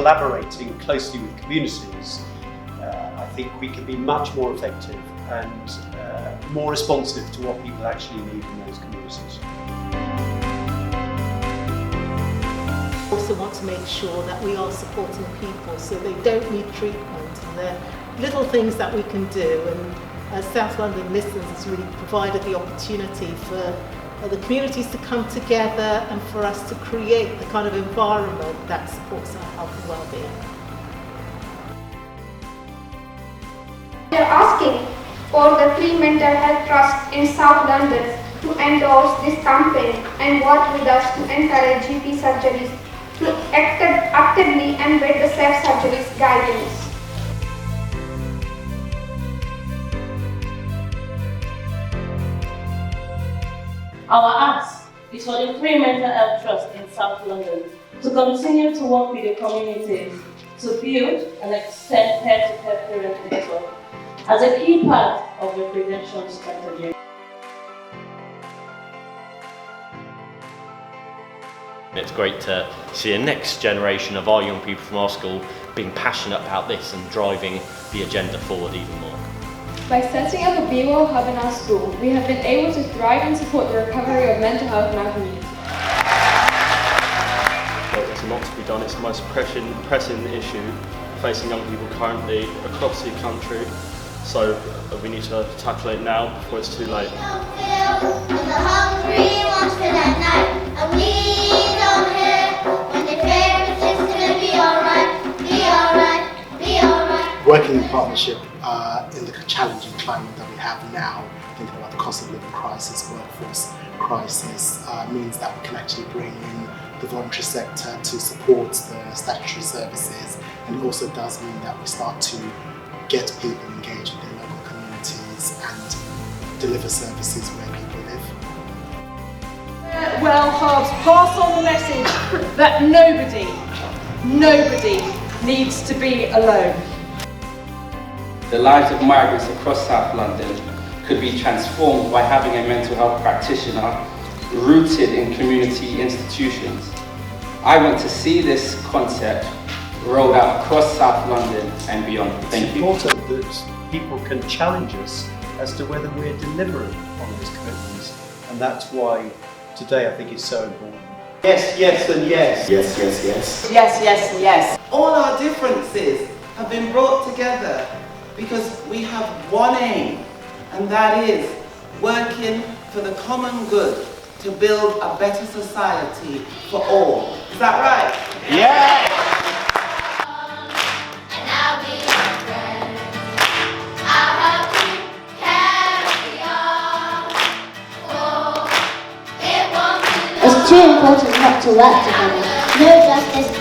collaborating closely with communities, I think we can be much more effective and more responsive to what people actually need in those communities. I also want to make sure that we are supporting people so they don't need treatment, and there are little things that we can do, and as South London Listens has really provided the opportunity for the communities to come together and for us to create the kind of environment that supports our health and well-being. We are asking for the Free Mental Health Trust in South London to endorse this campaign and work with us to encourage GP surgeries to actively embed the safe surgeries guidance. Our ask is for the Free Mental Health Trust in South London to continue to work with the communities to build and extend peer-to-peer parent network as a key part of the prevention strategy. It's great to see a next generation of our young people from our school being passionate about this and driving the agenda forward even more. By setting up a BeWell hub in our school, we have been able to thrive and support the recovery of mental health in our community. Well, there's a lot to be done. It's the most pressing issue facing young people currently across the country. So we need to tackle it now before it's too late. Working in partnership in the challenging climate that we have now, thinking about the cost of living crisis, workforce crisis, means that we can actually bring in the voluntary sector to support the statutory services, and it also does mean that we start to get people engaged in their local communities and deliver services where people live. Well, Hubs, pass on the message that nobody needs to be alone. The lives of migrants across South London could be transformed by having a mental health practitioner rooted in community institutions. I want to see this concept rolled out across South London and beyond. Thank you. It's important that people can challenge us as to whether we're delivering on those commitments, and that's why today I think is so important. Yes, yes and yes. Yes, yes, yes. Yes, yes, and yes. All our differences have been brought together because we have one aim, and that is working for the common good to build a better society for all. Is that right? Yeah! It's too important not to work together. No justice